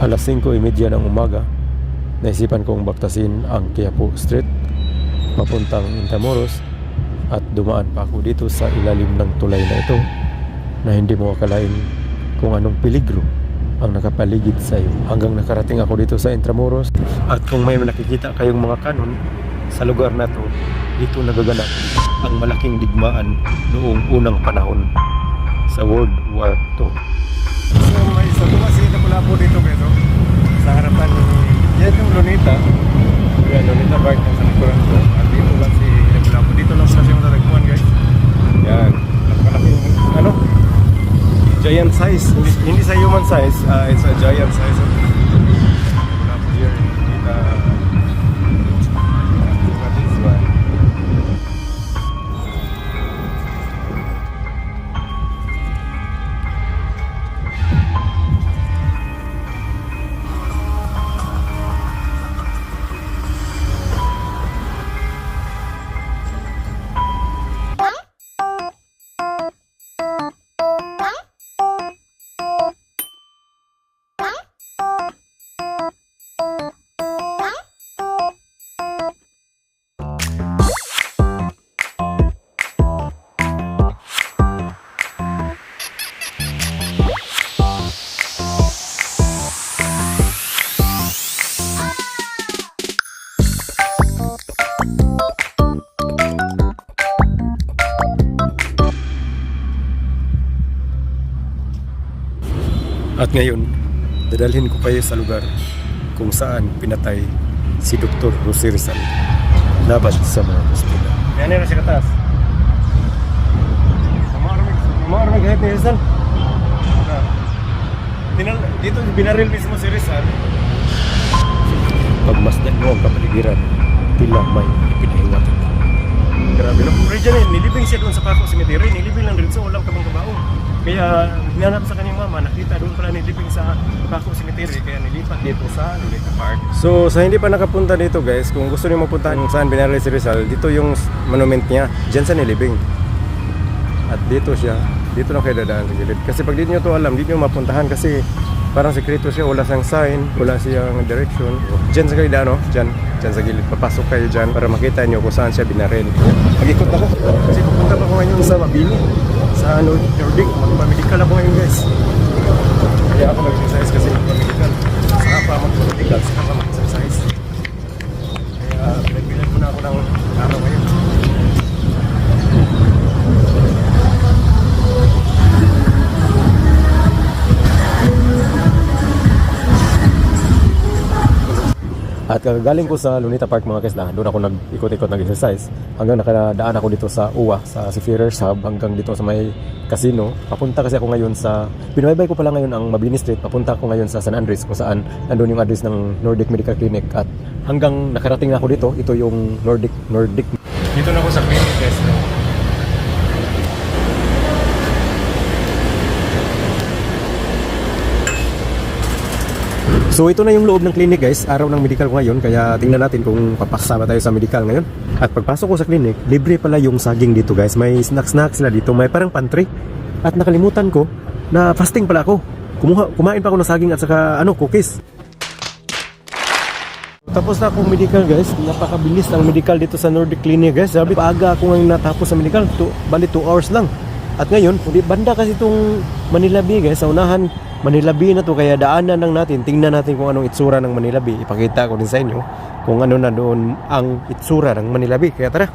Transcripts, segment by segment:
Alas 5:30 ng umaga, naisipan kong baktasin ang Quiapo Street papuntang Intramuros at dumaan pa ako dito sa ilalim ng tulay na ito na hindi mo akalain kung anong peligro ang nakapaligid sa iyo, hanggang nakarating ako dito sa Intramuros. At kung may nakikita kayong mga kanon sa lugar na to, dito nagaganap ang malaking digmaan noong unang panahon sa World War II. So may isa po kasi nakula po dito pero sa harapan yan yung Lunita. Yan, Lunita Park yung sa likuran ko. At dito lang si nakula po. Dito lang sila yung tatagpuan, guys. Yan, napakalaking ano, giant size. Hindi sa human size, it's a giant size. Nakula po here. This one. At ngayon, dadalhin ko kayo sa lugar kung saan pinatay si Dr. Jose Rizal laban sa mga hospital. Yan na siya katas. Mamarmig kahit ni Rizal. Dito binaril mismo si Rizal. Pagmasdan mo ang kapaligiran, tila may ipinahingatan. Grabe no. Original, nilibing siya doon sa Paco Cemetery. Nilibing lang rin so walang kabang-kabaong. Kaya hinanap sa kanyang mama, nakita doon pala nilibing sa Paco Cemetery. Kaya nilipat dito sa Lunita Park. So sa hindi pa nakapunta dito guys, kung gusto niyo mapuntahan kung saan binaril si Rizal, dito yung monument niya. Diyan sa nilibing. At dito siya, dito lang kayo dadaan sa gilid. Kasi pag di nyo to alam, di nyo mapuntahan kasi parang sekreto siya, wala siyang sign, wala siyang direction. Diyan sa kayo no? Diyan sa gilid. Papasok kayo dyan para makita nyo kung saan siya binaril. Mag-ikot ako kasi pupunta pa ako ngayon sa Mabini, sa Nordic. Magpamedical ako ngayon guys. Kaya ako mag-exercise kasi magpamedical. Saka pa magpamedical, saka pa mag-exercise. Kaya pinagbilan ko na ako ng araw ngayon. At kagaling ko sa Lunita Park mga guys, na doon ako nag-ikot-ikot nag-exercise hanggang nakadaan ako dito sa UWA, sa Seafarers Hub, hanggang dito sa may casino. Papunta kasi ako ngayon sa, binaybay ko pala ngayon ang Mabini Street. Papunta ako ngayon sa San Andres kung saan nandun yung address ng Nordic Medical Clinic. At hanggang nakarating na ako dito, ito yung Nordic. Dito na ako sa clinic guys. So ito na yung loob ng clinic guys, araw ng medical ko ngayon, kaya tingnan natin kung papasama tayo sa medical ngayon. At pagpasok ko sa clinic, libre pala yung saging dito guys, may snack sila dito, may parang pantry. At nakalimutan ko na fasting pala ako, kumain pa ako ng saging at saka cookies. Tapos na akong medical guys, napakabilis ng medical dito sa Nordic Clinic guys. Sabi, paaga ako ngayon natapos sa medical, bali 2 hours lang. At ngayon, banda kasi itong Manila Bay guys, sa unahan Manila Bay na to, kaya daanan lang natin, tingnan natin kung anong itsura ng Manila Bay. Ipakita ko din sa inyo kung ano na doon ang itsura ng Manila Bay. Kaya tara.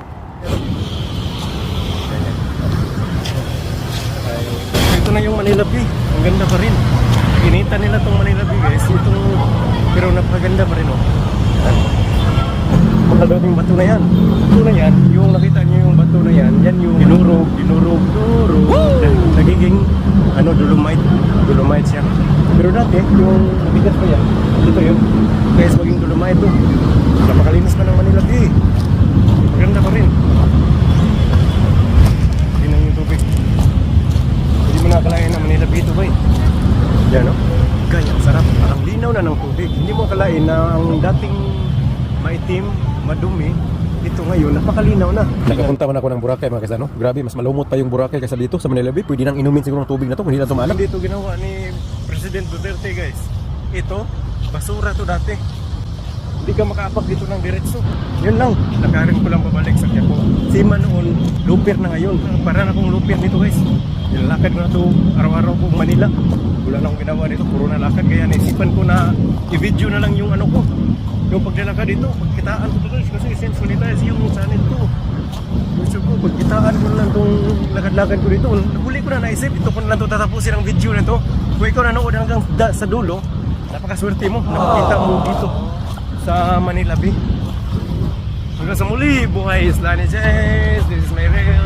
Ito na yung Manila Bay. Ang ganda pa rin. Ginita nila tong Manila Bay guys. Pero napakaganda pa rin Mahal daw yung bato na yan. Bato na yan, yung nakita niyo yung bato na yan, yan yung dinurog. Nagiging dolomite siya. Pero dati, yung nabigat pa yan, dito yun. Guys, maging dolomite to. Napakalinis pa ng Manila Bay. Maganda pa rin. Tingnan yung tubig. Hindi mo nakakalain na Manila Bay ito ba Yan Kaya, sarap. Ang linaw na ng tubig. Hindi mo akalain na ang dating maitim, madumi, ito ngayon, napakalinaw na. Nakapunta man ako ng Boracay mga kasano. Grabe, mas malumot pa yung Boracay kaysa dito sa Manila Bay. Pwede nang inumin siguro ng tubig na to, hindi na tumalan. Dito ginawa ni President Duterte guys. ito, basura to dati. Hindi ka makaapak dito ng diretso. Yun lang, lakarin ko lang babalik sa Quiapo. Sima noon, lupir na ngayon. Para na akong lupir dito guys. Nilalakad ko na to araw-araw kong Manila. Wala na akong ginawa dito, puro na lakad. Kaya naisipan ko na i-video na lang yung ano ko. Yung paglalakad dito, pagkitaan ko to guys. Kasi essentially monetize yung channel ko. YouTube ko, pagkitaan ko na lang itong lakad-lakad ko dito. Huli ko na naisip, ito ko na lang ito tatapusin ang video na ito. Kung ikaw nanood hanggang sa dulo, napakaswerte mo, nakakita mo dito sa Manila Bay. Hanggang sa muli, buhay is Lani Jess. This is my real